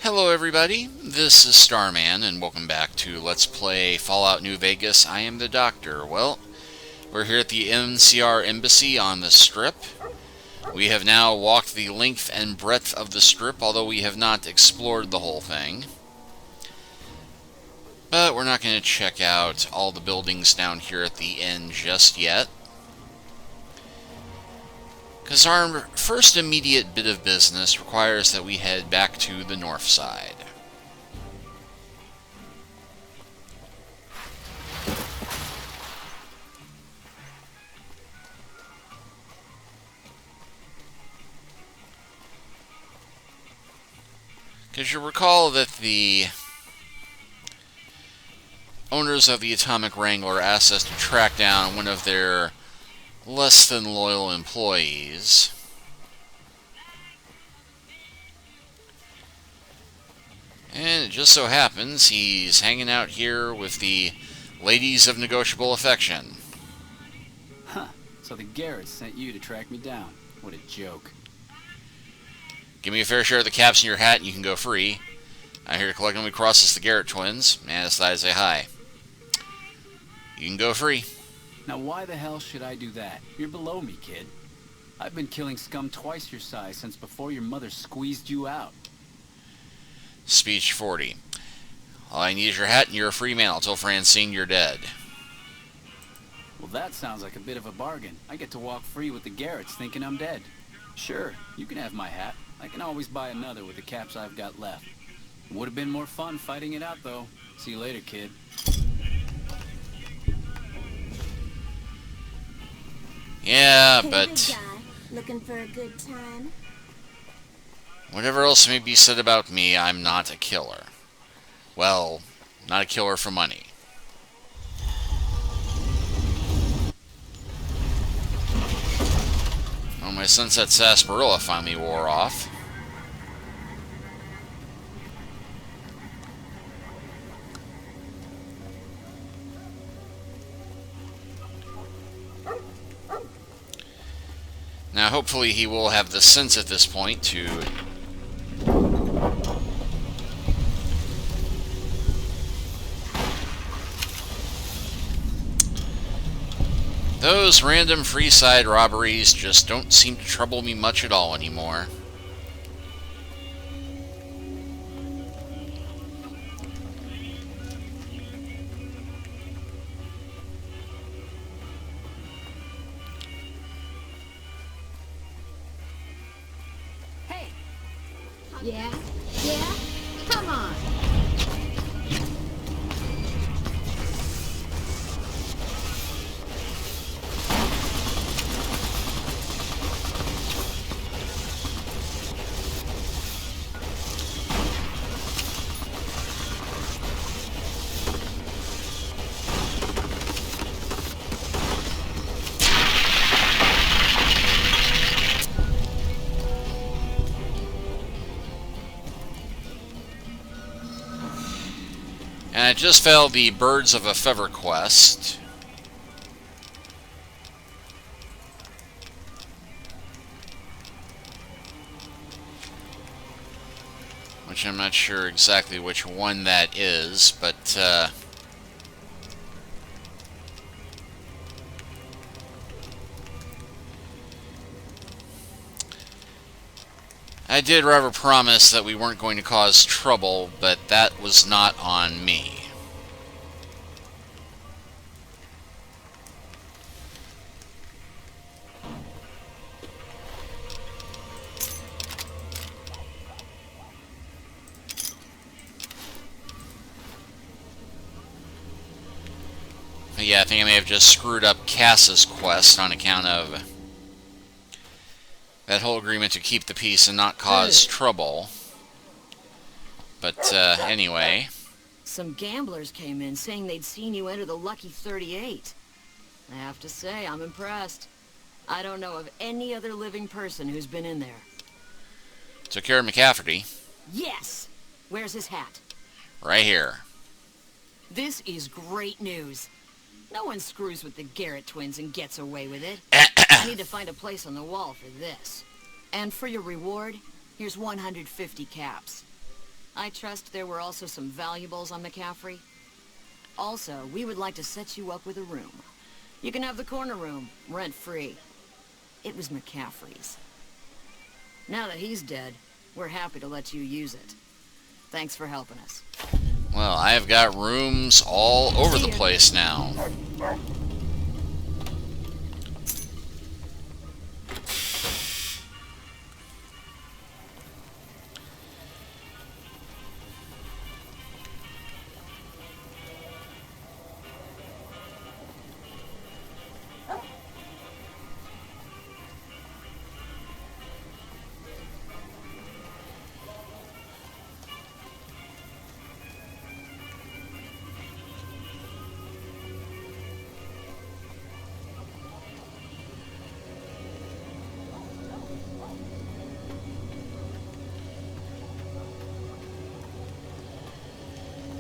Hello everybody, this is Starman, and welcome back to Let's Play Fallout New Vegas. I am the Doctor. Well, we're here at the NCR Embassy on the Strip. We have now walked the length and breadth of the Strip, although we have not explored the whole thing. But we're not going to check out all the buildings down here at the end just yet, because our first immediate bit of business requires that we head back to the north side. Because you'll recall that the owners of the Atomic Wrangler asked us to track down one of their less than loyal employees. And it just so happens he's hanging out here with the ladies of negotiable affection. Huh. So the Garretts sent you to track me down. What a joke. Give me a fair share of the caps in your hat and you can go free. I'm here to collectively process the Garrett twins, and it's I say hi. You can go free. Now why the hell should I do that? You're below me, kid. I've been killing scum twice your size since before your mother squeezed you out. Speech 40. All I need is your hat and you're a free man. I'll tell Francine you're dead. Well, that sounds like a bit of a bargain. I get to walk free with the Garretts thinking I'm dead. Sure, you can have my hat. I can always buy another with the caps I've got left. Would have been more fun fighting it out, though. See you later, kid. Yeah, Hey, but big guy, looking for a good time? whatever else may be said about me, I'm not a killer. Well, not a killer for money. Well, my Sunset Sarsaparilla finally wore off. Now, hopefully he will have the sense at this point to those random free-side robberies just don't seem to trouble me much at all anymore. Hey! Yeah? Yeah? Come on! And I just failed the Birds of a Feather quest. Which I'm not sure exactly which one that is, but I did rather promise that we weren't going to cause trouble, but that was not on me. But yeah, I think I may have just screwed up Cass's quest on account of that whole agreement to keep the peace and not cause trouble. But anyway. Some gamblers came in saying they'd seen you enter the Lucky 38. I have to say, I'm impressed. I don't know of any other living person who's been in there. Took care of McCafferty. Yes! Where's his hat? Right here. This is great news. No one screws with the Garrett twins and gets away with it. I need to find a place on the wall for this. And for your reward, here's 150 caps. I trust there were also some valuables on McCaffrey. Also, we would like to set you up with a room. You can have the corner room, rent-free. It was McCaffrey's. Now that he's dead, we're happy to let you use it. Thanks for helping us. Well, I've got rooms all over the place now.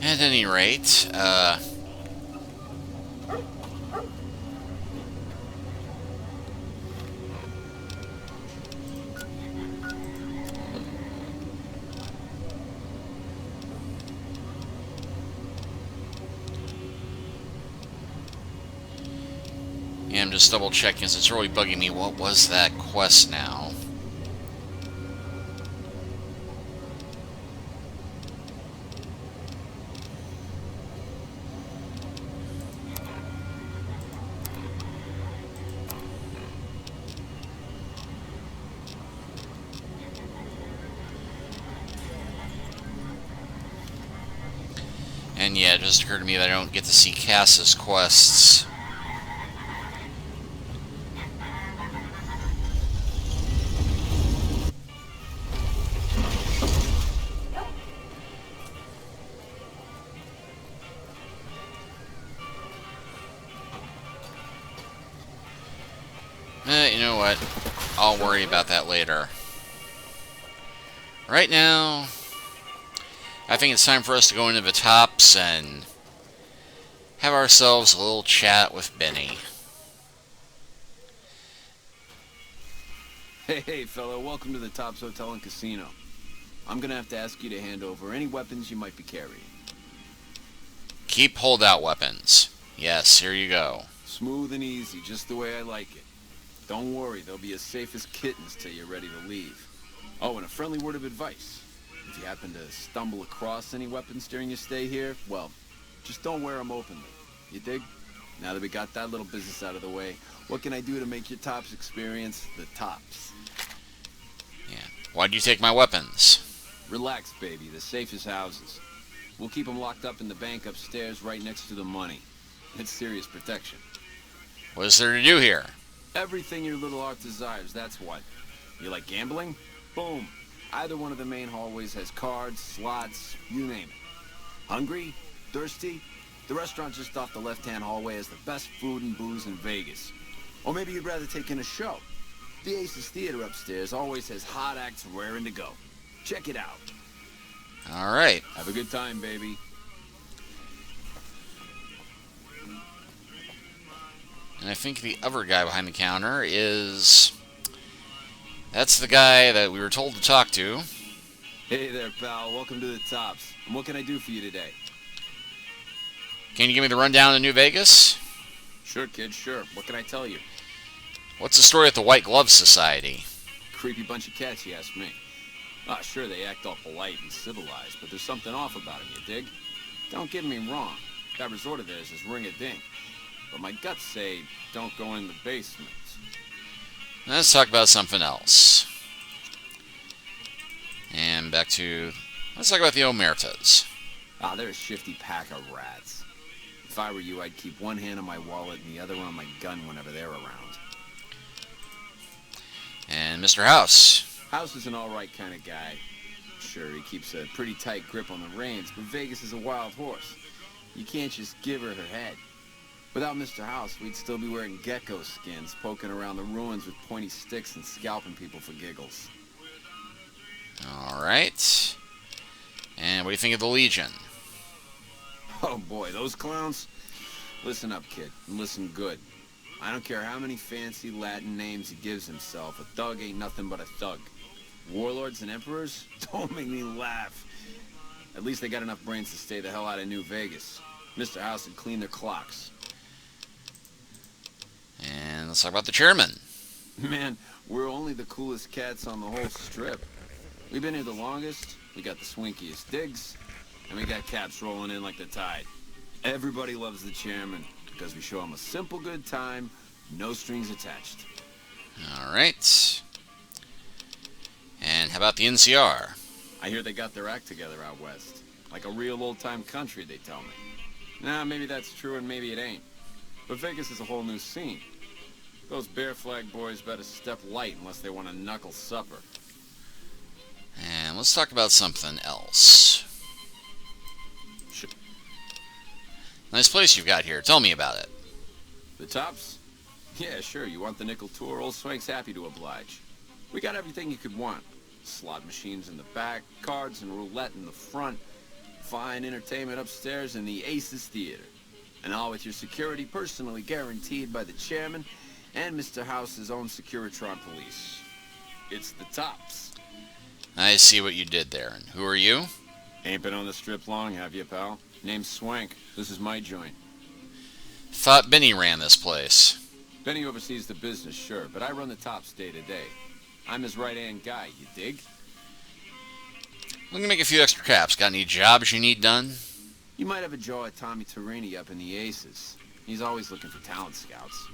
At any rate, yeah, I'm just double checking because it's really bugging me. What was that quest now? And yeah, it just occurred to me that I don't get to see Cass's quests. You know what? I'll worry about that later. Right now, I think it's time for us to go into the tops and have ourselves a little chat with Benny. Hey, fella, welcome to the Tops Hotel and Casino. I'm gonna have to ask you to hand over any weapons you might be carrying. Keep holdout weapons. Yes, here you go. Smooth and easy, just the way I like it. Don't worry, they'll be as safe as kittens till you're ready to leave. Oh, and a friendly word of advice. If you happen to stumble across any weapons during your stay here, well, just don't wear them openly. You dig? Now that we got that little business out of the way, what can I do to make your Tops experience the tops? Yeah. Why'd you take my weapons? Relax, baby. The safe is houses. We'll keep them locked up in the bank upstairs right next to the money. It's serious protection. What is there to do here? Everything your little heart desires, that's what. You like gambling? Boom. Either one of the main hallways has cards, slots, you name it. Hungry? Thirsty? The restaurant just off the left-hand hallway has the best food and booze in Vegas. Or maybe you'd rather take in a show. The Aces Theater upstairs always has hot acts raring to go. Check it out. All right. Have a good time, baby. And I think the other guy behind the counter is... That's the guy that we were told to talk to. Hey there, pal. Welcome to the Tops. And what can I do for you today? Can you give me the rundown of New Vegas? Sure, kid, sure. What can I tell you? What's the story with the White Glove Society? Creepy bunch of cats, you ask me. Ah, sure, they act all polite and civilized, but there's something off about them, you dig? Don't get me wrong. That resort of theirs is ring-a-ding. But my guts say don't go in the basement. Let's talk about something else. And back to... Let's talk about the Omertas. Ah, they're a shifty pack of rats. If I were you, I'd keep one hand on my wallet and the other on my gun whenever they're around. And Mr. House. House is an all-right kind of guy. Sure, he keeps a pretty tight grip on the reins, but Vegas is a wild horse. You can't just give her her head. Without Mr. House, we'd still be wearing gecko skins, poking around the ruins with pointy sticks and scalping people for giggles. Alright. And what do you think of the Legion? Oh boy, those clowns? Listen up, kid, and listen good. I don't care how many fancy Latin names he gives himself, a thug ain't nothing but a thug. Warlords and emperors? Don't make me laugh. At least they got enough brains to stay the hell out of New Vegas. Mr. House had cleaned their clocks. And let's talk about the chairman. Man, we're only the coolest cats on the whole strip. We've been here the longest, we got the swinkiest digs, and we got caps rolling in like the tide. Everybody loves the chairman, because we show him a simple good time, no strings attached. Alright. And how about the NCR? I hear they got their act together out west. Like a real old-time country, they tell me. Nah, maybe that's true and maybe it ain't. But Vegas is a whole new scene. Those Bear Flag boys better step light unless they want a knuckle supper. And let's talk about something else. Sure. Nice place you've got here. Tell me about it. The Tops? Yeah, sure. You want the nickel tour? Old Swank's happy to oblige. We got everything you could want. Slot machines in the back, cards and roulette in the front, fine entertainment upstairs, and the Aces Theater. And all with your security personally guaranteed by the chairman and Mr. House's own Securitron police. It's the Tops. I see what you did there. And who are you? Ain't been on the strip long, have you, pal? Name's Swank. This is my joint. Thought Benny ran this place. Benny oversees the business, sure, but I run the Tops day to day. I'm his right-hand guy, you dig? Let me make a few extra caps. Got any jobs you need done? You might have a jaw at Tommy Tarini up in the Aces. He's always looking for talent scouts.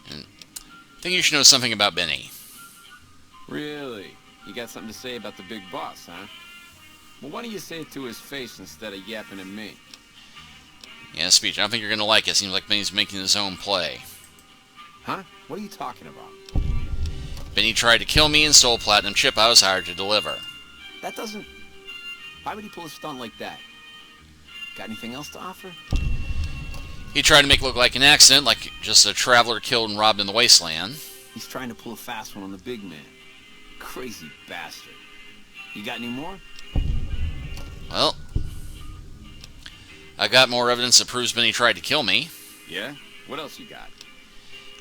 And I think you should know something about Benny. Really? You got something to say about the big boss, huh? Well, why don't you say it to his face instead of yapping at me? Yeah, speech. I don't think you're going to like it. Seems like Benny's making his own play. Huh? What are you talking about? Benny tried to kill me and stole a platinum chip I was hired to deliver. That doesn't... Why would he pull a stunt like that? Got anything else to offer? He tried to make it look like an accident, like just a traveler killed and robbed in the wasteland. He's trying to pull a fast one on the big man. Crazy bastard. You got any more? Well, I got more evidence that proves Benny tried to kill me. Yeah? What else you got?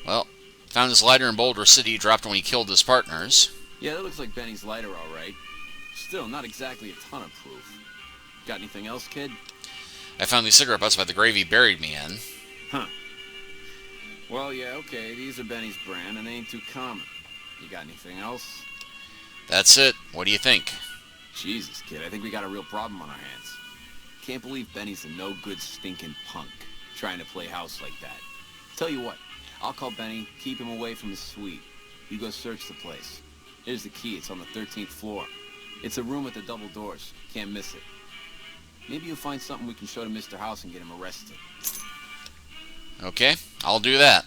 Well, found his lighter in Boulder City, dropped when he killed his partners. Yeah, that looks like Benny's lighter, all right. Still, not exactly a ton of proof. Got anything else, kid? I found these cigarette butts by the grave he buried me in. Huh. Well, yeah, okay, these are Benny's brand, and they ain't too common. You got anything else? That's it. What do you think? Jesus, kid, I think we got a real problem on our hands. Can't believe Benny's a no-good stinking punk, trying to play house like that. Tell you what, I'll call Benny, keep him away from his suite. You go search the place. Here's the key, it's on the 13th floor. It's a room with the double doors. Can't miss it. Maybe you'll find something we can show to Mr. House and get him arrested. Okay, I'll do that.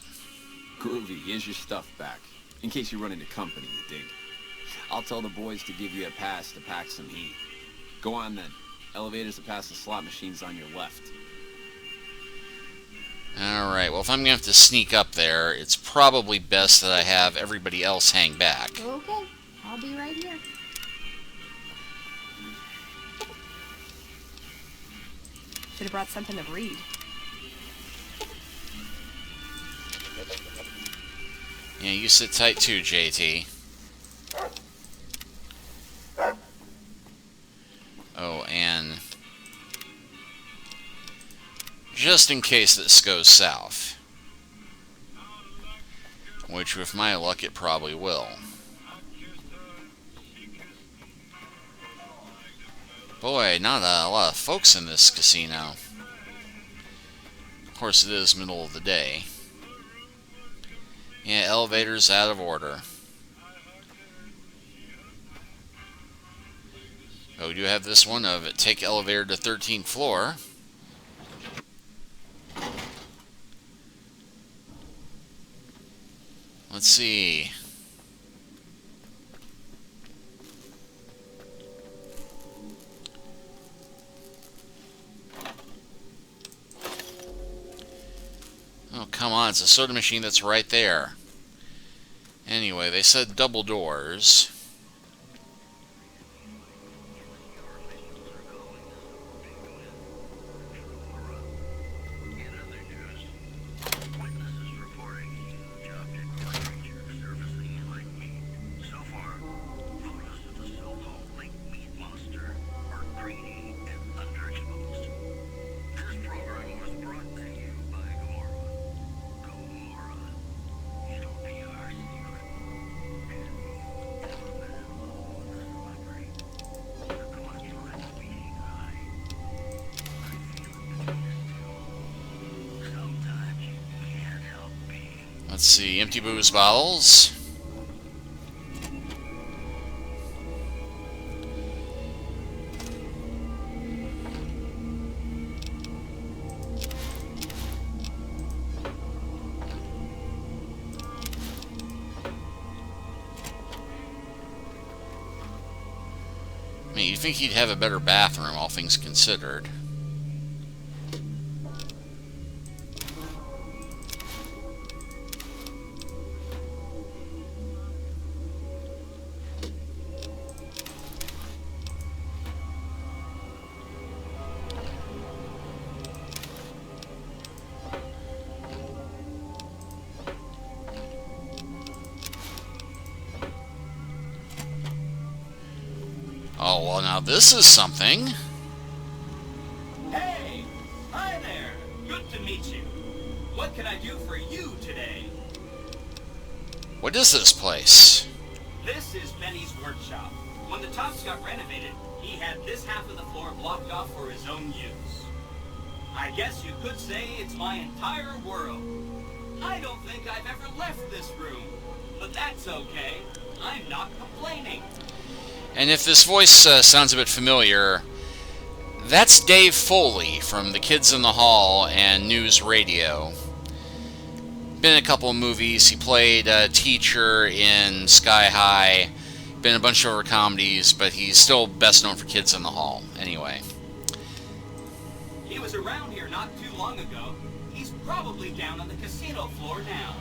Groovy, here's your stuff back. In case you run into company, you dig. I'll tell the boys to give you a pass to pack some heat. Go on then. Elevators to pass the slot machines on your left. Alright, well if I'm going to have to sneak up there, it's probably best that I have everybody else hang back. Okay, I'll be right here. Should have brought something to read. Yeah, you sit tight too, JT. Oh, and just in case this goes south, which with my luck it probably will. Boy, not a lot of folks in this casino. Of course it is middle of the day. Yeah, elevator's out of order. Oh, we do have this one of take elevator to 13th floor. Let's see. Oh, come on, it's a soda machine that's right there. Anyway, they said double doors. Let's see, empty booze bottles. I mean, you'd think he'd have a better bathroom, all things considered. Oh, well, now this is something. Hey! Hi there! Good to meet you. What can I do for you today? What is this place? This is Benny's workshop. When the tops got renovated, he had this half of the floor blocked off for his own use. I guess you could say it's my entire world. I don't think I've ever left this room, but that's okay. I'm not complaining. And if this voice sounds a bit familiar, that's Dave Foley from The Kids in the Hall and News Radio. Been in a couple of movies. He played a teacher in Sky High. Been in a bunch of other comedies, but he's still best known for Kids in the Hall. Anyway. He was around here not too long ago. He's probably down on the casino floor now.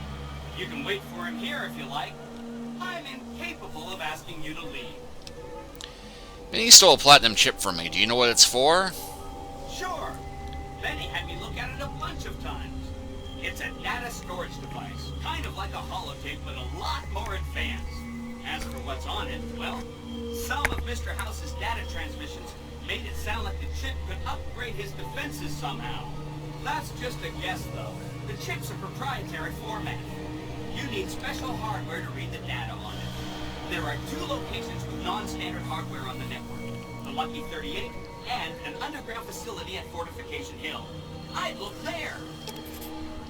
You can wait for him here if you like. I'm incapable of asking you to leave. Benny stole a platinum chip from me. Do you know what it's for? Sure. Benny had me look at it a bunch of times. It's a data storage device, kind of like a holotape, but a lot more advanced. As for what's on it, well, some of Mr. House's data transmissions made it sound like the chip could upgrade his defenses somehow. That's just a guess, though. The chip's a proprietary format. You need special hardware to read the data on it. There are 2 locations with non-standard hardware on the network. The Lucky 38 and an underground facility at Fortification Hill. I'd look there.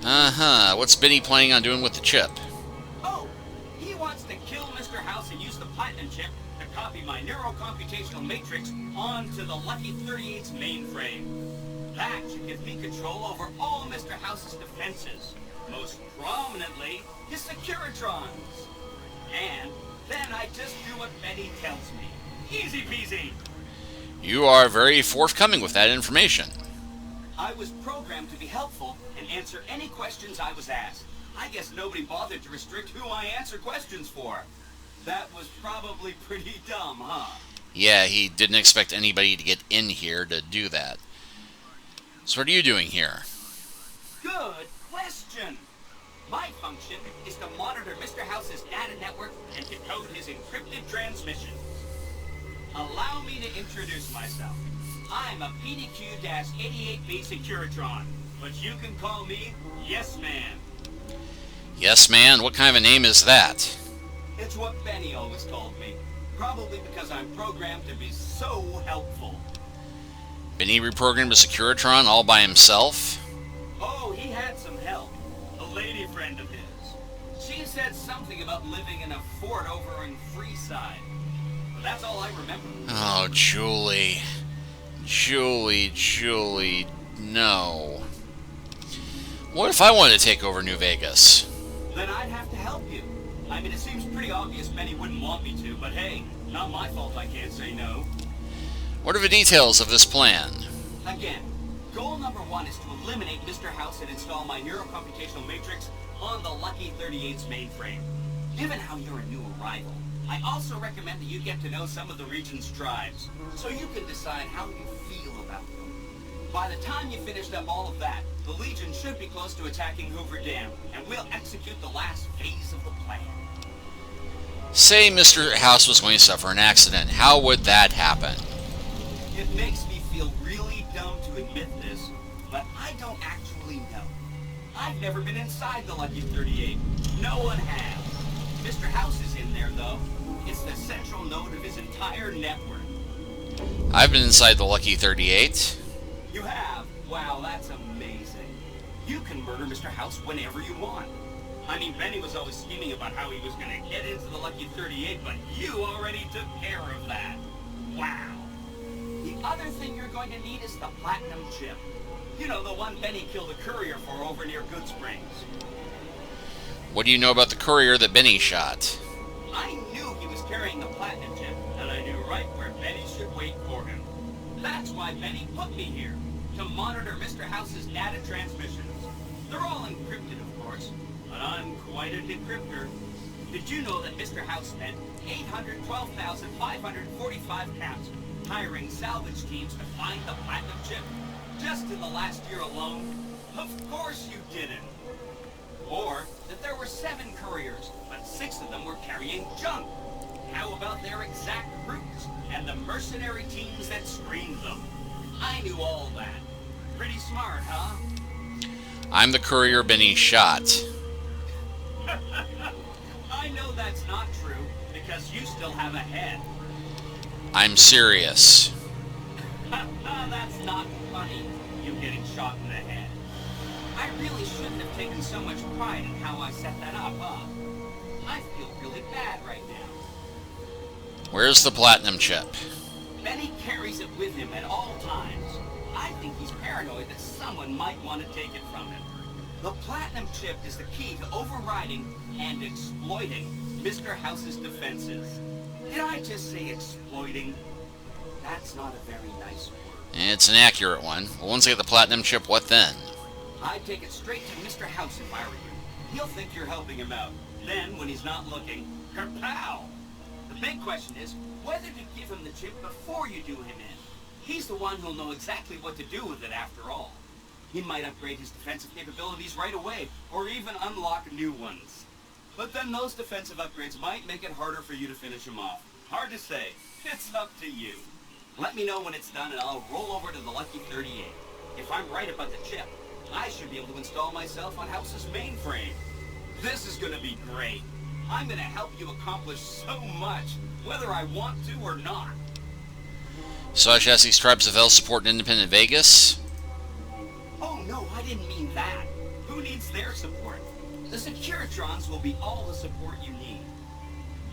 Uh-huh. What's Benny planning on doing with the chip? Oh, he wants to kill Mr. House and use the platinum chip to copy my neurocomputational matrix onto the Lucky 38's mainframe. That should give me control over all Mr. House's defenses. Most prominently, his Securitrons. And then I just do what Benny tells me. Easy peasy. You are very forthcoming with that information. I was programmed to be helpful and answer any questions I was asked. I guess nobody bothered to restrict who I answer questions for. That was probably pretty dumb, huh? Yeah, he didn't expect anybody to get in here to do that. So what are you doing here? Good question. My function is to monitor Mr. House's data network and decode his encrypted transmissions. Allow me to introduce myself. I'm a PDQ-88B Securitron, but you can call me Yes Man. Yes, man? What kind of a name is that? It's what Benny always called me, probably because I'm programmed to be so helpful. Benny reprogrammed a Securitron all by himself? Oh, he had some help. A lady friend of his. She said something about living in a fort over in Freeside. But that's all I remember. Oh, Julie. Julie, no. What if I wanted to take over New Vegas? Then I'd have to help you. I mean, it seems pretty obvious Benny wouldn't want me to, but hey, not my fault I can't say no. What are the details of this plan? Again, goal number 1 is to eliminate Mr. House and install my neurocomputational matrix on the Lucky 38's mainframe. Given how you're a new arrival, I also recommend that you get to know some of the region's tribes, so you can decide how you feel about them. By the time you finished up all of that, the Legion should be close to attacking Hoover Dam, and we'll execute the last phase of the plan. Say Mr. House was going to suffer an accident. How would that happen? It makes me feel really dumb to admit this, but I don't actually know. I've never been inside the Lucky 38. No one has. Mr. House is in there, though. It's the central node of his entire network. I've been inside the Lucky 38. You have? Wow, that's amazing. You can murder Mr. House whenever you want. I mean, Benny was always scheming about how he was going to get into the Lucky 38, but you already took care of that. Wow. The other thing you're going to need is the platinum chip. You know, the one Benny killed a courier for over near Good Springs. What do you know about the courier that Benny shot? I knew he was carrying the platinum chip, and I knew right where Benny should wait for him. That's why Benny put me here, to monitor Mr. House's data transmissions. They're all encrypted, of course, but I'm quite a decryptor. Did you know that Mr. House spent 812,545 caps hiring salvage teams to find the platinum chip just in the last year alone? Of course you didn't. Or that there were 7 couriers, but 6 of them were carrying junk. How about their exact routes and the mercenary teams that screened them? I knew all that. Pretty smart, huh? I'm the courier Benny shot. I know that's not true, because you still have a head. I'm serious. That's not funny, you getting shot in the head. I really shouldn't have taken so much pride in how I set that up, huh? I feel really bad right now. Where's the platinum chip? Benny carries it with him at all times. I think he's paranoid that someone might want to take it from him. The platinum chip is the key to overriding and exploiting Mr. House's defenses. Did I just say exploiting? That's not a very nice word. It's an accurate one. Well, once I get the platinum chip, what then? I'd take it straight to Mr. House if I were you. He'll think you're helping him out. Then, when he's not looking, kerpow! The big question is whether to give him the chip before you do him in. He's the one who'll know exactly what to do with it after all. He might upgrade his defensive capabilities right away, or even unlock new ones. But then those defensive upgrades might make it harder for you to finish him off. Hard to say. It's up to you. Let me know when it's done and I'll roll over to the Lucky 38. If I'm right about the chip, I should be able to install myself on House's mainframe. This is going to be great. I'm going to help you accomplish so much, whether I want to or not. So I should ask these tribes if they'll support Independent Vegas? Oh no, I didn't mean that. Who needs their support? The Securitrons will be all the support you need.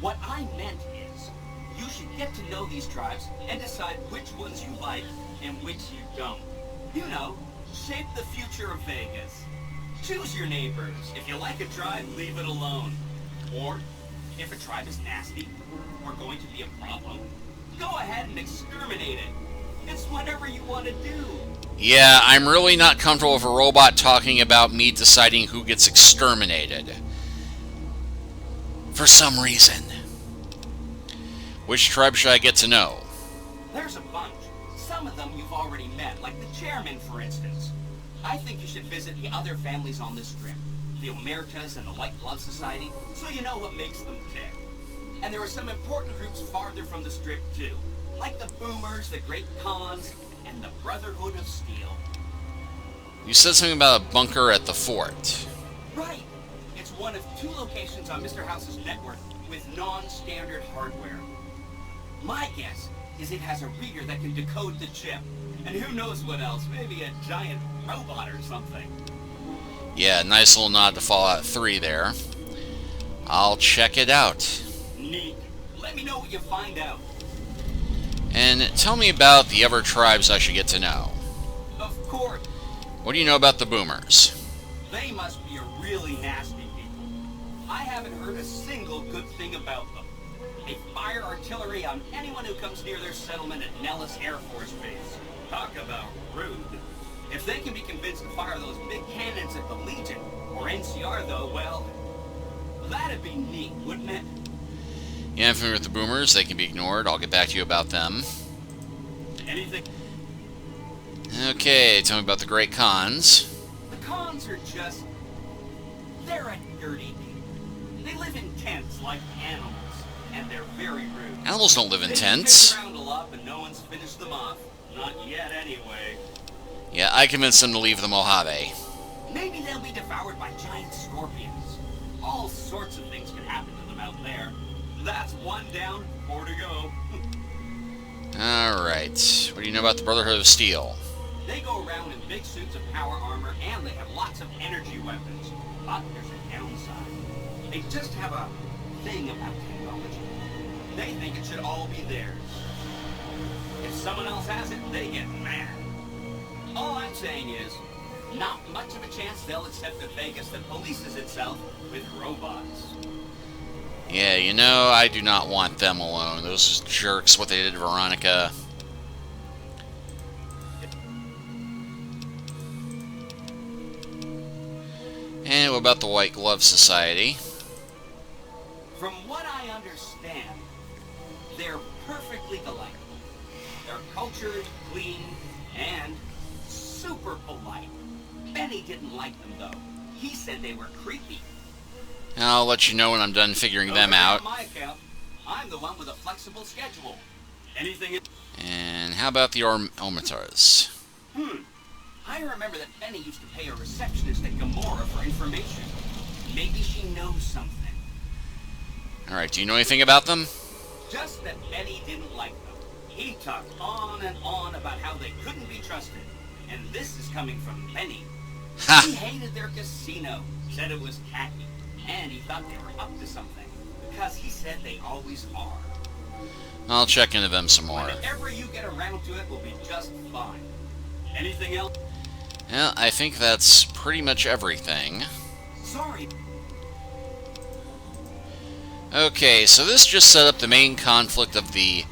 What I meant is, you should get to know these tribes and decide which ones you like and which you don't. You know, shape the future of Vegas. Choose your neighbors. If you like a tribe, leave it alone. Or, if a tribe is nasty, or going to be a problem, go ahead and exterminate it. It's whatever you want to do. Yeah, I'm really not comfortable with a robot talking about me deciding who gets exterminated. For some reason. Which tribe should I get to know? There's a bunch. Some of them you've already met, like the chairman, for instance. I think you should visit the other families on this strip. The Omertas and the White Glove Society, so you know what makes them tick. And there are some important groups farther from the strip, too. Like the Boomers, the Great Khans, and the Brotherhood of Steel. You said something about a bunker at the fort. Right. It's one of 2 locations on Mr. House's network with non-standard hardware. My guess is it has a reader that can decode the chip. And who knows what else, maybe a giant robot or something. Yeah, nice little nod to Fallout 3 there. I'll check it out. Neat. Let me know what you find out. And tell me about the other tribes I should get to know. Of course. What do you know about the Boomers? They must be a really nasty people. I haven't heard a single good thing about them. They fire artillery on anyone who comes near their settlement at Nellis Air Force Base. Talk about rude. If they can be convinced to fire those big cannons at the Legion, or NCR though, well, that'd be neat, wouldn't it? Yeah, I'm familiar with the Boomers. They can be ignored. I'll get back to you about them. Anything? Okay, tell me about the Great Khans. The Khans are just... they're a dirty people. They live in tents like animals, and they're very rude. Animals don't live in They tents. stick around a lot, but no one's finished them off. Not yet, anyway. Yeah, I convinced them to leave the Mojave. Maybe they'll be devoured by giant scorpions. All sorts of things can happen to them out there. That's 1 down, 4 to go. Alright, what do you know about the Brotherhood of Steel? They go around in big suits of power armor, and they have lots of energy weapons. But there's a downside. side. They just have a thing about technology. They think it should all be theirs. If someone else has it, they get mad. All I'm saying is, not much of a chance they'll accept a Vegas that polices itself with robots. Yeah, you know, I do not want them alone. Those jerks, what they did to Veronica. And what about the White Glove Society? From what I understand, they're perfectly delightful. They're cultured, clean, and super polite. Benny didn't like them, though. He said they were creepy. I'll let you know when I'm done figuring them out. On my account, I'm the one with a flexible schedule. Anything... And how about the Omitars? I remember that Benny used to pay a receptionist at Gamora for information. Maybe she knows something. Alright, do you know anything about them? Just that Benny didn't like them. He talked on and on about how they couldn't be trusted. And this is coming from Benny. Ha! He hated their casino, said it was tacky, and he thought they were up to something, because he said they always are. I'll check into them some more. Whenever you get around to it, will be just fine. Anything else? Well, I think that's pretty much everything. Sorry. Okay, so this just set up the main conflict of the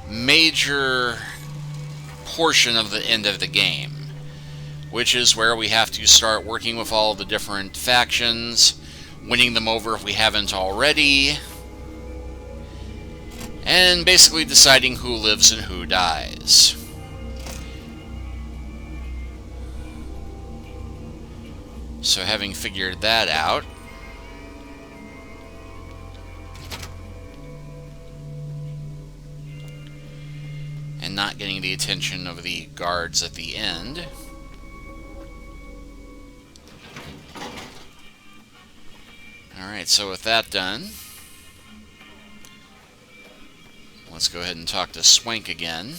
major portion of the end of the game, which is where we have to start working with all the different factions, winning them over if we haven't already, and basically deciding who lives and who dies. So having figured that out, and not getting the attention of the guards at the end, alright, so with that done, let's go ahead and talk to Swank again.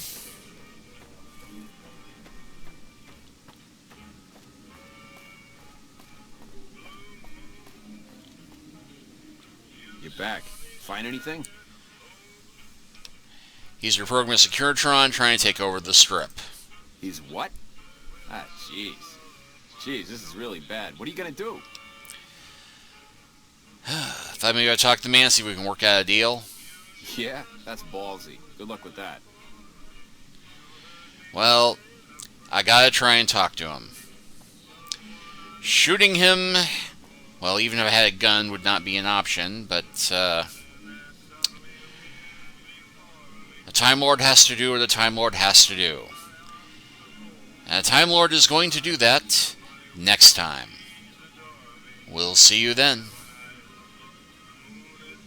You're back. Find anything? He's reprogramming a Securitron trying to take over the Strip. He's what? Ah, jeez. Jeez, this is really bad. What are you gonna do? Thought maybe I'd talk to the man, see if we can work out a deal. Yeah, that's ballsy. Good luck with that. Well, I gotta try and talk to him. Shooting him, well, even if I had a gun, would not be an option, but, the Time Lord has to do what the Time Lord has to do. And the Time Lord is going to do that next time. We'll see you then.